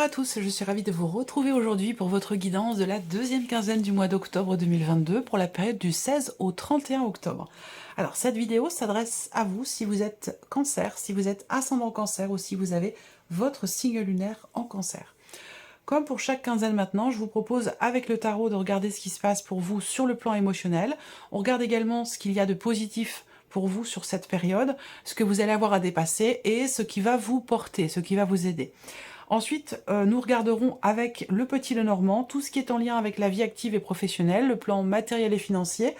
à tous, je suis ravie de vous retrouver aujourd'hui pour votre guidance de la deuxième quinzaine du mois d'octobre 2022 pour la période du 16 au 31 octobre. Alors cette vidéo s'adresse à vous si vous êtes cancer, si vous êtes ascendant cancer ou si vous avez votre signe lunaire en cancer. Comme pour chaque quinzaine maintenant, je vous propose avec le tarot de regarder ce qui se passe pour vous sur le plan émotionnel. On regarde également ce qu'il y a de positif pour vous sur cette période, ce que vous allez avoir à dépasser et ce qui va vous porter, ce qui va vous aider. Ensuite, nous regarderons avec le petit Lenormand tout ce qui est en lien avec la vie active et professionnelle, le plan matériel et financier,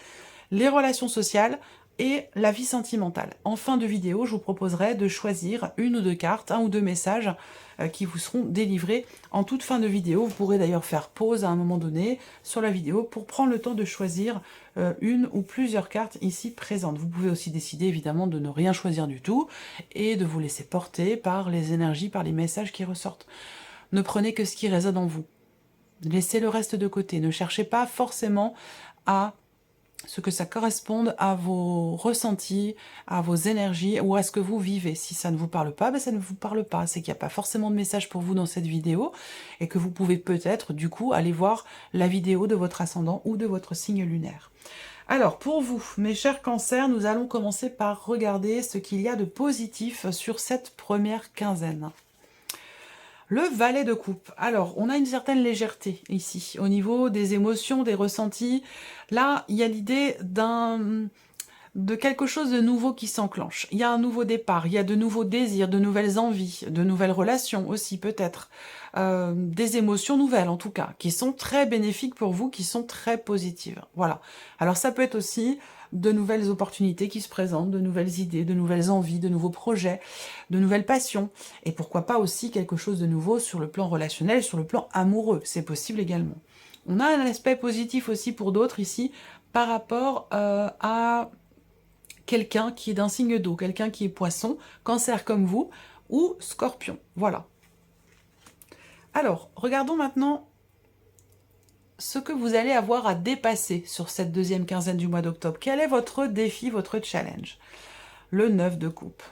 les relations sociales et la vie sentimentale. En fin de vidéo, je vous proposerai de choisir une ou deux cartes, un ou deux messages qui vous seront délivrés en toute fin de vidéo. Vous pourrez d'ailleurs faire pause à un moment donné sur la vidéo pour prendre le temps de choisir une ou plusieurs cartes ici présentes. Vous pouvez aussi décider évidemment de ne rien choisir du tout et de vous laisser porter par les énergies, par les messages qui ressortent. Ne prenez que ce qui résonne en vous. Laissez le reste de côté. Ne cherchez pas forcément à ce que ça corresponde à vos ressentis, à vos énergies ou à ce que vous vivez. Si ça ne vous parle pas, ben ça ne vous parle pas. C'est qu'il n'y a pas forcément de message pour vous dans cette vidéo et que vous pouvez peut-être du coup aller voir la vidéo de votre ascendant ou de votre signe lunaire. Alors pour vous, mes chers cancers, nous allons commencer par regarder ce qu'il y a de positif sur cette première quinzaine. Le valet de coupe. Alors, on a une certaine légèreté ici, au niveau des émotions, des ressentis. Là, il y a l'idée de quelque chose de nouveau qui s'enclenche. Il y a un nouveau départ, il y a de nouveaux désirs, de nouvelles envies, de nouvelles relations aussi peut-être. Des émotions nouvelles en tout cas, qui sont très bénéfiques pour vous, qui sont très positives. Voilà. Alors ça peut être aussi de nouvelles opportunités qui se présentent, de nouvelles idées, de nouvelles envies, de nouveaux projets, de nouvelles passions. Et pourquoi pas aussi quelque chose de nouveau sur le plan relationnel, sur le plan amoureux. C'est possible également. On a un aspect positif aussi pour d'autres ici, par rapport à quelqu'un qui est d'un signe d'eau, quelqu'un qui est poisson, cancer comme vous, ou scorpion. Voilà. Alors, regardons maintenant ce que vous allez avoir à dépasser sur cette deuxième quinzaine du mois d'octobre. Quel est votre défi, votre challenge? Le 9 de coupe.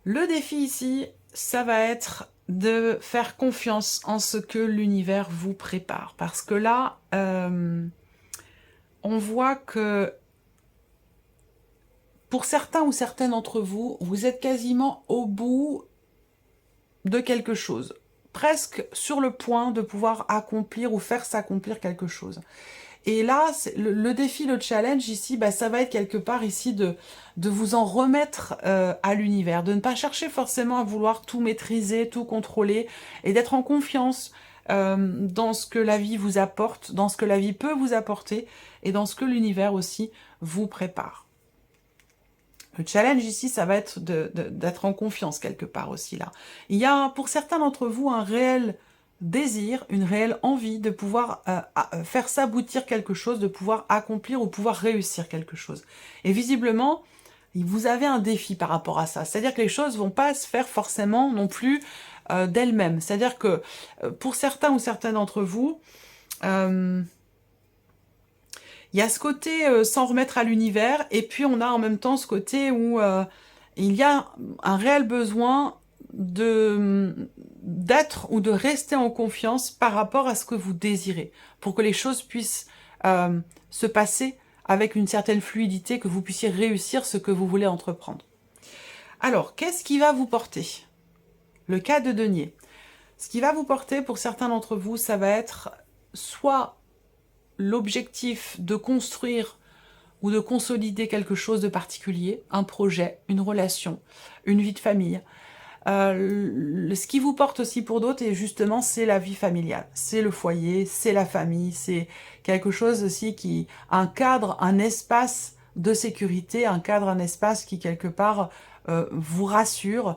Le défi ici, ça va être de faire confiance en ce que l'univers vous prépare. Parce que là, on voit que pour certains ou certaines d'entre vous, vous êtes quasiment au bout de quelque chose. Presque sur le point de pouvoir accomplir ou faire s'accomplir quelque chose. Et là, le défi, le challenge ici, bah, ça va être quelque part ici de vous en remettre à l'univers, de ne pas chercher forcément à vouloir tout maîtriser, tout contrôler, et d'être en confiance dans ce que la vie vous apporte, dans ce que la vie peut vous apporter, et dans ce que l'univers aussi vous prépare. Le challenge ici, ça va être d'être en confiance quelque part aussi là. Il y a pour certains d'entre vous un réel désir, une réelle envie de pouvoir faire s'aboutir quelque chose, de pouvoir accomplir ou pouvoir réussir quelque chose. Et visiblement, vous avez un défi par rapport à ça. C'est-à-dire que les choses vont pas se faire forcément non plus d'elles-mêmes. C'est-à-dire que pour certains ou certaines d'entre vous, il y a ce côté s'en remettre à l'univers, et puis on a en même temps ce côté où il y a un réel besoin d'être ou de rester en confiance par rapport à ce que vous désirez, pour que les choses puissent se passer avec une certaine fluidité, que vous puissiez réussir ce que vous voulez entreprendre. Alors, qu'est-ce qui va vous porter? Le cas de denier. Ce qui va vous porter, pour certains d'entre vous, ça va être soit l'objectif de construire ou de consolider quelque chose de particulier, un projet, une relation, une vie de famille. Ce qui vous porte aussi pour d'autres, et justement, c'est la vie familiale. C'est le foyer, c'est la famille, c'est quelque chose aussi qui... un cadre, un espace de sécurité, un cadre, un espace qui, quelque part, vous rassure,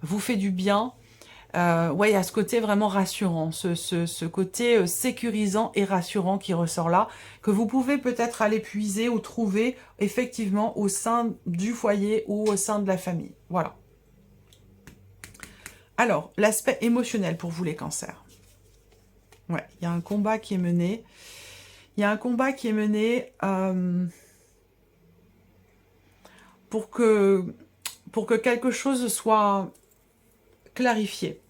vous fait du bien. Ouais, il y a ce côté vraiment rassurant, ce côté sécurisant et rassurant qui ressort là, que vous pouvez peut-être aller puiser ou trouver effectivement au sein du foyer ou au sein de la famille. Voilà. Alors, l'aspect émotionnel pour vous les cancers. Ouais, il y a un combat qui est mené. Il y a un combat qui est mené pour que quelque chose soit clarifié.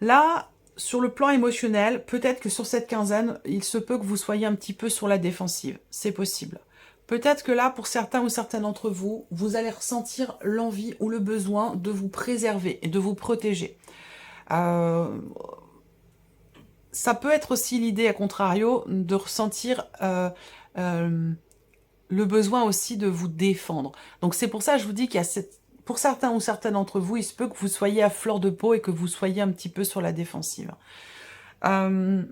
Là, sur le plan émotionnel, peut-être que sur cette quinzaine, il se peut que vous soyez un petit peu sur la défensive. C'est possible. Peut-être que là, pour certains ou certaines d'entre vous, vous allez ressentir l'envie ou le besoin de vous préserver et de vous protéger. Ça peut être aussi l'idée, à contrario, de ressentir le besoin aussi de vous défendre. Donc c'est pour ça que je vous dis qu'il y a pour certains ou certaines d'entre vous, il se peut que vous soyez à fleur de peau et que vous soyez un petit peu sur la défensive. Il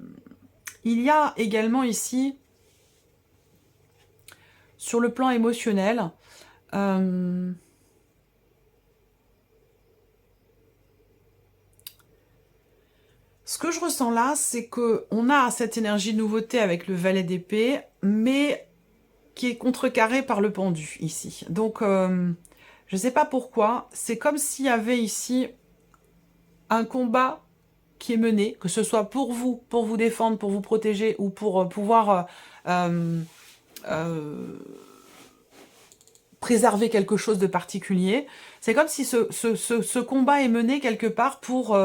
y a également ici, sur le plan émotionnel, ce que je ressens là, c'est qu'on a cette énergie de nouveauté avec le valet d'épée, mais qui est contrecarrée par le pendu ici. Donc, je ne sais pas pourquoi, c'est comme s'il y avait ici un combat qui est mené, que ce soit pour vous défendre, pour vous protéger, ou pour pouvoir préserver quelque chose de particulier. C'est comme si ce combat est mené quelque part pour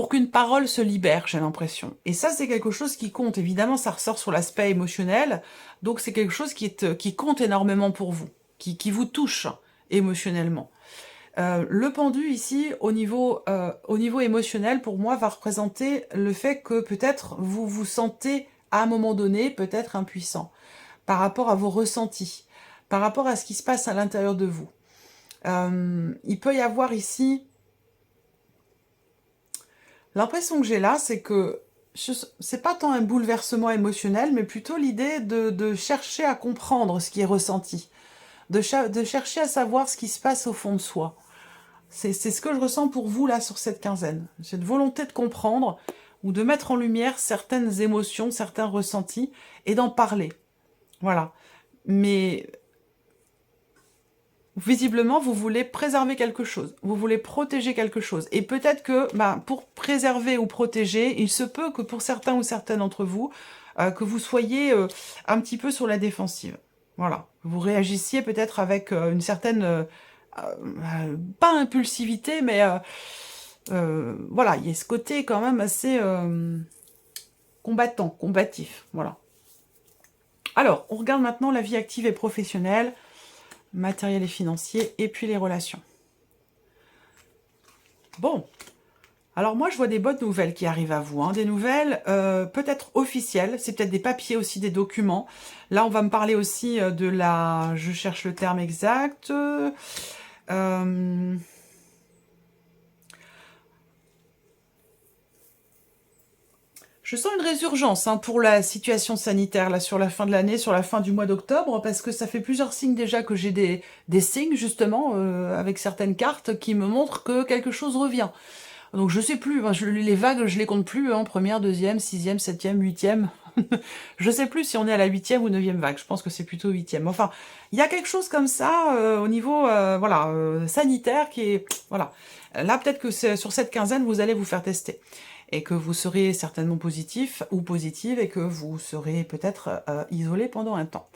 qu'une parole se libère, j'ai l'impression. Et ça, c'est quelque chose qui compte. Évidemment, ça ressort sur l'aspect émotionnel, donc c'est quelque chose qui compte énormément pour vous, qui vous touche émotionnellement. Le pendu ici, au niveau émotionnel, pour moi, va représenter le fait que peut-être vous vous sentez, à un moment donné, peut-être impuissant, par rapport à vos ressentis, par rapport à ce qui se passe à l'intérieur de vous. Il peut y avoir ici... L'impression que j'ai là, c'est que c'est pas tant un bouleversement émotionnel, mais plutôt l'idée de chercher à comprendre ce qui est ressenti, de chercher à savoir ce qui se passe au fond de soi. C'est ce que je ressens pour vous là sur cette quinzaine. Cette volonté de comprendre ou de mettre en lumière certaines émotions, certains ressentis et d'en parler. Voilà. Mais visiblement, vous voulez préserver quelque chose, vous voulez protéger quelque chose. Et peut-être que pour préserver ou protéger, il se peut que pour certains ou certaines d'entre vous, que vous soyez un petit peu sur la défensive. Voilà. Vous réagissiez peut-être avec une certaine... pas impulsivité, mais voilà, il y a ce côté quand même assez combattant, combatif. Voilà. Alors, on regarde maintenant la vie active et professionnelle, matériel et financier, et puis les relations. Bon, alors moi je vois des bonnes nouvelles qui arrivent à vous, hein, des nouvelles peut-être officielles, c'est peut-être des papiers aussi, des documents. Là on va me parler aussi de la... je cherche le terme exact... Je sens une résurgence pour la situation sanitaire là sur la fin de l'année, sur la fin du mois d'octobre, parce que ça fait plusieurs signes déjà que j'ai des signes justement avec certaines cartes qui me montrent que quelque chose revient. Donc je sais plus, les vagues je les compte plus, première, deuxième, sixième, septième, huitième. Je sais plus si on est à la huitième ou neuvième vague, je pense que c'est plutôt huitième. Enfin, il y a quelque chose comme ça au niveau voilà, sanitaire qui est... Voilà. Là peut-être que sur cette quinzaine vous allez vous faire tester. Et que vous serez certainement positif ou positive et que vous serez peut-être isolé pendant un temps.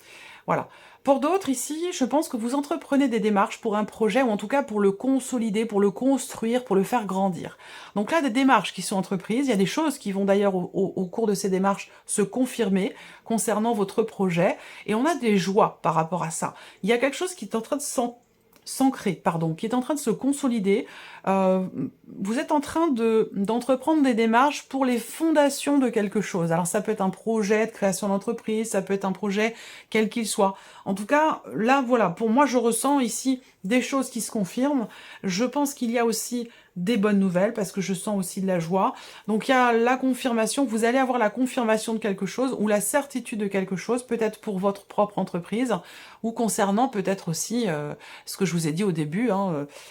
Voilà. Pour d'autres, ici, je pense que vous entreprenez des démarches pour un projet, ou en tout cas pour le consolider, pour le construire, pour le faire grandir. Donc là, des démarches qui sont entreprises, il y a des choses qui vont d'ailleurs au cours de ces démarches se confirmer concernant votre projet, et on a des joies par rapport à ça. Il y a quelque chose qui est en train de s'ancrer, pardon, qui est en train de se consolider. Vous êtes en train d'entreprendre des démarches pour les fondations de quelque chose. Alors ça peut être un projet de création d'entreprise, ça peut être un projet quel qu'il soit. En tout cas, là, voilà, pour moi, je ressens ici des choses qui se confirment. Je pense qu'il y a aussi des bonnes nouvelles, parce que je sens aussi de la joie. Donc il y a la confirmation, vous allez avoir la confirmation de quelque chose, ou la certitude de quelque chose, peut-être pour votre propre entreprise, ou concernant peut-être aussi ce que je vous ai dit au début,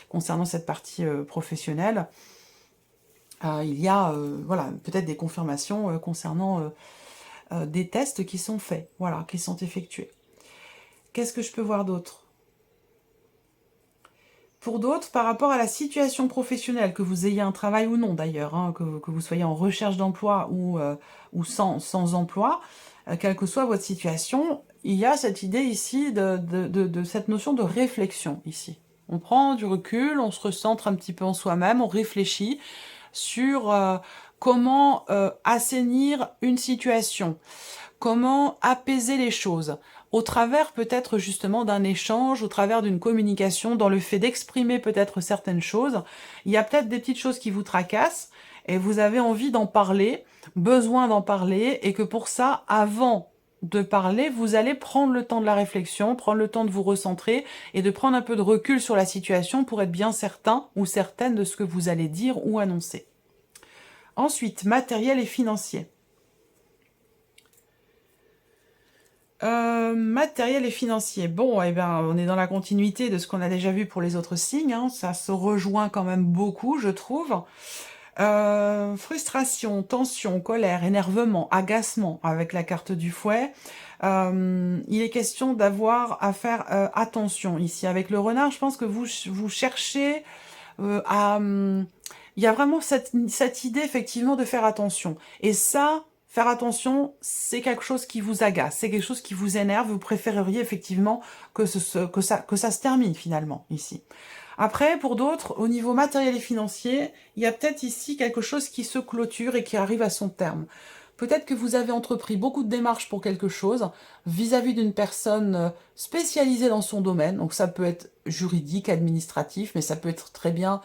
concernant cette partie professionnelle. Il y a voilà, peut-être des confirmations concernant des tests qui sont faits, voilà, qui sont effectués. Qu'est-ce que je peux voir d'autre ? Pour d'autres, par rapport à la situation professionnelle, que vous ayez un travail ou non d'ailleurs, que vous soyez en recherche d'emploi ou sans emploi, quelle que soit votre situation, il y a cette idée ici de cette notion de réflexion ici. On prend du recul, on se recentre un petit peu en soi-même, on réfléchit sur comment assainir une situation, comment apaiser les choses, au travers peut-être justement d'un échange, au travers d'une communication, dans le fait d'exprimer peut-être certaines choses. Il y a peut-être des petites choses qui vous tracassent, et vous avez envie d'en parler, besoin d'en parler, et que pour ça, avant de parler, vous allez prendre le temps de la réflexion, prendre le temps de vous recentrer, et de prendre un peu de recul sur la situation pour être bien certain ou certaine de ce que vous allez dire ou annoncer. Ensuite, matériel et financier. Matériel et financier. Bon, eh ben, on est dans la continuité de ce qu'on a déjà vu pour les autres signes. Hein. Ça se rejoint quand même beaucoup, je trouve. Frustration, tension, colère, énervement, agacement avec la carte du fouet. Il est question d'avoir à faire attention ici. Avec le renard, je pense que vous cherchez à... il y a vraiment cette idée, effectivement, de faire attention. Et ça, faire attention, c'est quelque chose qui vous agace, c'est quelque chose qui vous énerve. Vous préféreriez, effectivement, que ça se termine, finalement, ici. Après, pour d'autres, au niveau matériel et financier, il y a peut-être ici quelque chose qui se clôture et qui arrive à son terme. Peut-être que vous avez entrepris beaucoup de démarches pour quelque chose vis-à-vis d'une personne spécialisée dans son domaine. Donc ça peut être juridique, administratif, mais ça peut être très bien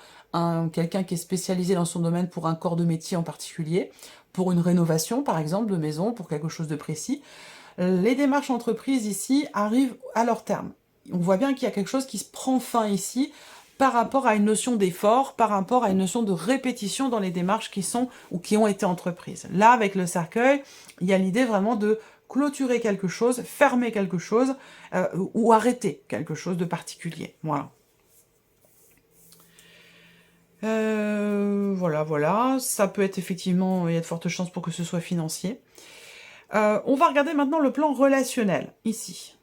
quelqu'un qui est spécialisé dans son domaine pour un corps de métier en particulier, pour une rénovation par exemple de maison, pour quelque chose de précis. Les démarches entreprises ici arrivent à leur terme. On voit bien qu'il y a quelque chose qui se prend fin ici par rapport à une notion d'effort, par rapport à une notion de répétition dans les démarches qui sont ou qui ont été entreprises. Là, avec le cercueil, il y a l'idée vraiment de clôturer quelque chose, fermer quelque chose ou arrêter quelque chose de particulier. Voilà. Voilà. Ça peut être effectivement, il y a de fortes chances pour que ce soit financier. On va regarder maintenant le plan relationnel, ici.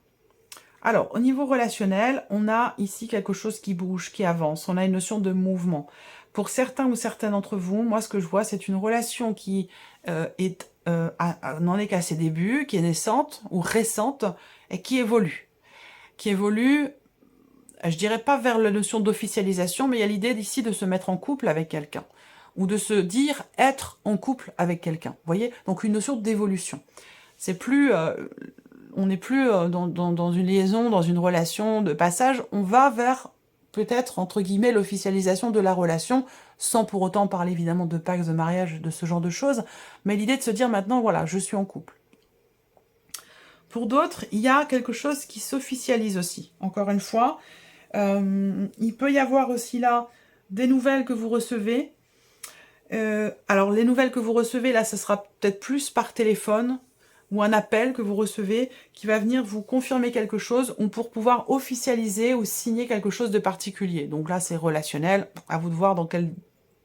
Alors, au niveau relationnel, on a ici quelque chose qui bouge, qui avance. On a une notion de mouvement. Pour certains ou certaines d'entre vous, moi, ce que je vois, c'est une relation qui n'en est qu'à ses débuts, qui est naissante ou récente, et qui évolue. Qui évolue, je dirais pas vers la notion d'officialisation, mais il y a l'idée d'ici de se mettre en couple avec quelqu'un. Ou de se dire être en couple avec quelqu'un. Vous voyez? Donc, une notion d'évolution. C'est plus... on n'est plus dans une liaison, dans une relation de passage, on va vers, peut-être, entre guillemets, l'officialisation de la relation, sans pour autant parler évidemment de pacte, de mariage, de ce genre de choses, mais l'idée de se dire maintenant, voilà, je suis en couple. Pour d'autres, il y a quelque chose qui s'officialise aussi. Encore une fois, il peut y avoir aussi là des nouvelles que vous recevez. Alors, les nouvelles que vous recevez, là, ce sera peut-être plus par téléphone, ou un appel que vous recevez qui va venir vous confirmer quelque chose ou pour pouvoir officialiser ou signer quelque chose de particulier. Donc là, c'est relationnel, à vous de voir dans quelle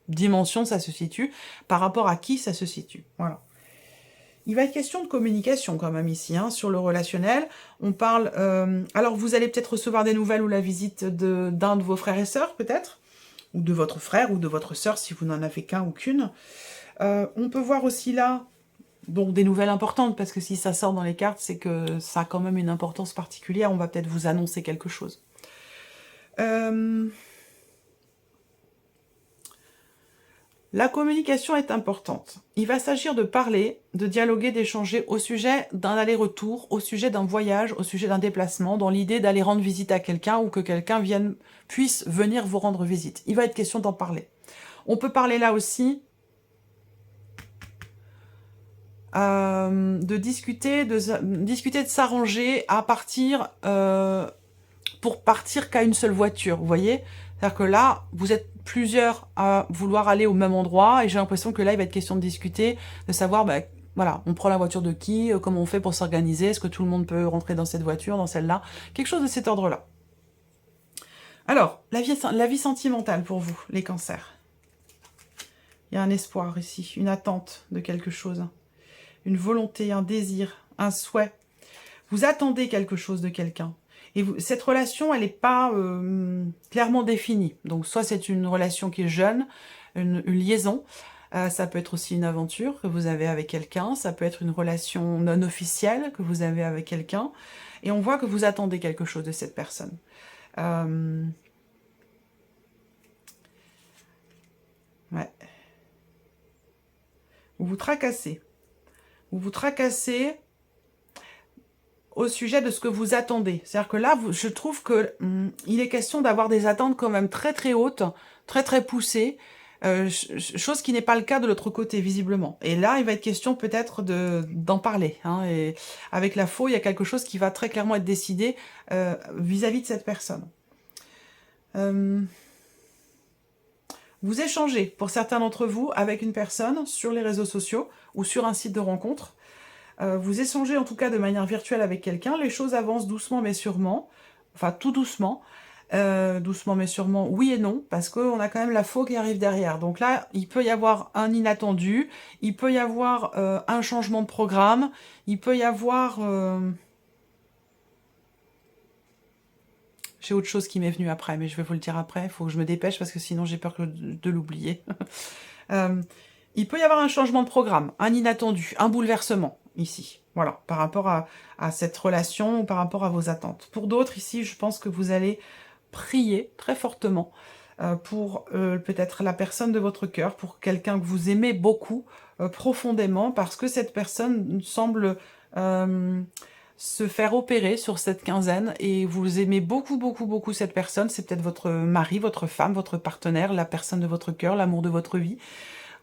dimension ça se situe, par rapport à qui ça se situe. Voilà. Il va être question de communication quand même ici, hein, sur le relationnel. On parle... alors, vous allez peut-être recevoir des nouvelles ou la visite d'un de vos frères et sœurs, peut-être, ou de votre frère ou de votre sœur, si vous n'en avez qu'un ou qu'une. On peut voir aussi là... Donc des nouvelles importantes, parce que si ça sort dans les cartes, c'est que ça a quand même une importance particulière, on va peut-être vous annoncer quelque chose. La communication est importante. Il va s'agir de parler, de dialoguer, d'échanger au sujet d'un aller-retour, au sujet d'un voyage, au sujet d'un déplacement, dans l'idée d'aller rendre visite à quelqu'un ou que quelqu'un puisse venir vous rendre visite. Il va être question d'en parler. On peut parler là aussi de discuter, de s'arranger à partir, pour partir qu'à une seule voiture, vous voyez? C'est-à-dire que là, vous êtes plusieurs à vouloir aller au même endroit, et j'ai l'impression que là, il va être question de discuter, de savoir, ben, voilà, on prend la voiture de qui, comment on fait pour s'organiser, est-ce que tout le monde peut rentrer dans cette voiture, dans celle-là, quelque chose de cet ordre-là. Alors, la vie sentimentale pour vous, les cancers. Il y a un espoir ici, une attente de quelque chose. Une volonté, un désir, un souhait. Vous attendez quelque chose de quelqu'un. Et cette relation, elle n'est pas clairement définie. Donc, soit c'est une relation qui est jeune, une liaison. Ça peut être aussi une aventure que vous avez avec quelqu'un. Ça peut être une relation non officielle que vous avez avec quelqu'un. Et on voit que vous attendez quelque chose de cette personne. Vous vous tracassez. Vous vous tracassez au sujet de ce que vous attendez. C'est-à-dire que là, je trouve que il est question d'avoir des attentes quand même très très hautes, très très poussées, chose qui n'est pas le cas de l'autre côté, visiblement. Et là, il va être question peut-être d'en parler. Hein, et avec la faux, il y a quelque chose qui va très clairement être décidé vis-à-vis de cette personne. Vous échangez, pour certains d'entre vous, avec une personne sur les réseaux sociaux ou sur un site de rencontre. Vous échangez en tout cas de manière virtuelle avec quelqu'un. Les choses avancent doucement mais sûrement. Enfin, tout doucement. Doucement mais sûrement, oui et non, parce qu'on a quand même la faux qui arrive derrière. Donc là, il peut y avoir un inattendu, il peut y avoir un changement de programme, il peut y avoir... J'ai autre chose qui m'est venue après, mais je vais vous le dire après, il faut que je me dépêche parce que sinon j'ai peur de l'oublier. Il peut y avoir un changement de programme, un inattendu, un bouleversement, ici. Voilà, par rapport à cette relation ou par rapport à vos attentes. Pour d'autres, ici, je pense que vous allez prier très fortement pour peut-être la personne de votre cœur, pour quelqu'un que vous aimez beaucoup, profondément, parce que cette personne semble se faire opérer sur cette quinzaine et vous aimez beaucoup, beaucoup, beaucoup cette personne. C'est peut-être votre mari, votre femme, votre partenaire, la personne de votre cœur, l'amour de votre vie.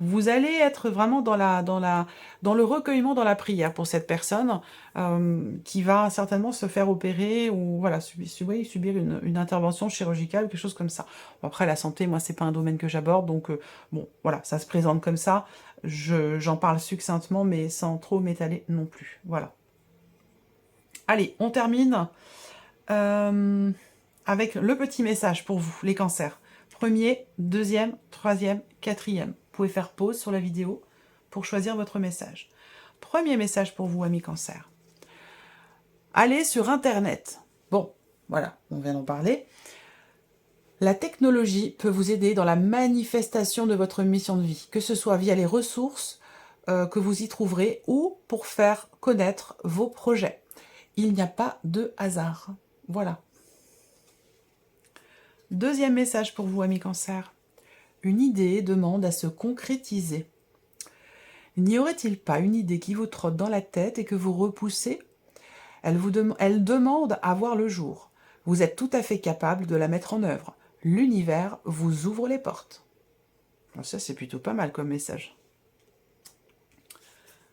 Vous allez être vraiment dans le recueillement, dans la prière pour cette personne qui va certainement se faire opérer ou voilà, subir une intervention chirurgicale ou quelque chose comme ça. Bon, après, la santé, moi, c'est pas un domaine que j'aborde, donc bon, voilà, ça se présente comme ça. J'en parle succinctement, mais sans trop m'étaler non plus. Voilà. Allez, on termine avec le petit message pour vous, les cancers. Premier, deuxième, troisième, quatrième. Vous pouvez faire pause sur la vidéo pour choisir votre message. Premier message pour vous, amis cancer. Allez sur Internet. Bon, voilà, on vient d'en parler. La technologie peut vous aider dans la manifestation de votre mission de vie, que ce soit via les ressources que vous y trouverez ou pour faire connaître vos projets. Il n'y a pas de hasard. Voilà. Deuxième message pour vous, amis cancer. Une idée demande à se concrétiser. N'y aurait-il pas une idée qui vous trotte dans la tête et que vous repoussez ? Elle demande à voir le jour. Vous êtes tout à fait capable de la mettre en œuvre. L'univers vous ouvre les portes. Ça, c'est plutôt pas mal comme message.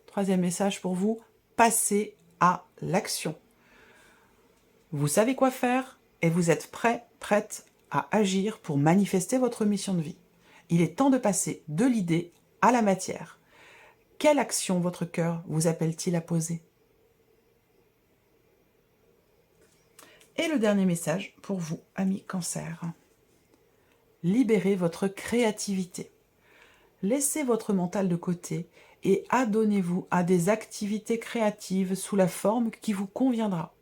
Troisième message pour vous, passez à l'action. Vous savez quoi faire et vous êtes prête à agir pour manifester votre mission de vie. Il est temps de passer de l'idée à la matière. Quelle action votre cœur vous appelle-t-il à poser ? Et le dernier message pour vous, amis cancer. Libérez votre créativité. Laissez votre mental de côté et adonnez-vous à des activités créatives sous la forme qui vous conviendra.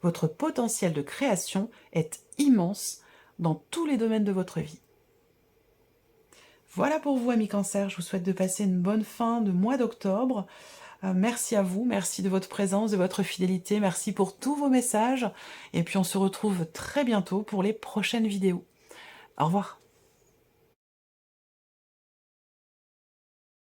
Votre potentiel de création est immense dans tous les domaines de votre vie. Voilà pour vous, amis cancer. Je vous souhaite de passer une bonne fin de mois d'octobre. Merci à vous, merci de votre présence, de votre fidélité, merci pour tous vos messages. Et puis on se retrouve très bientôt pour les prochaines vidéos. Au revoir.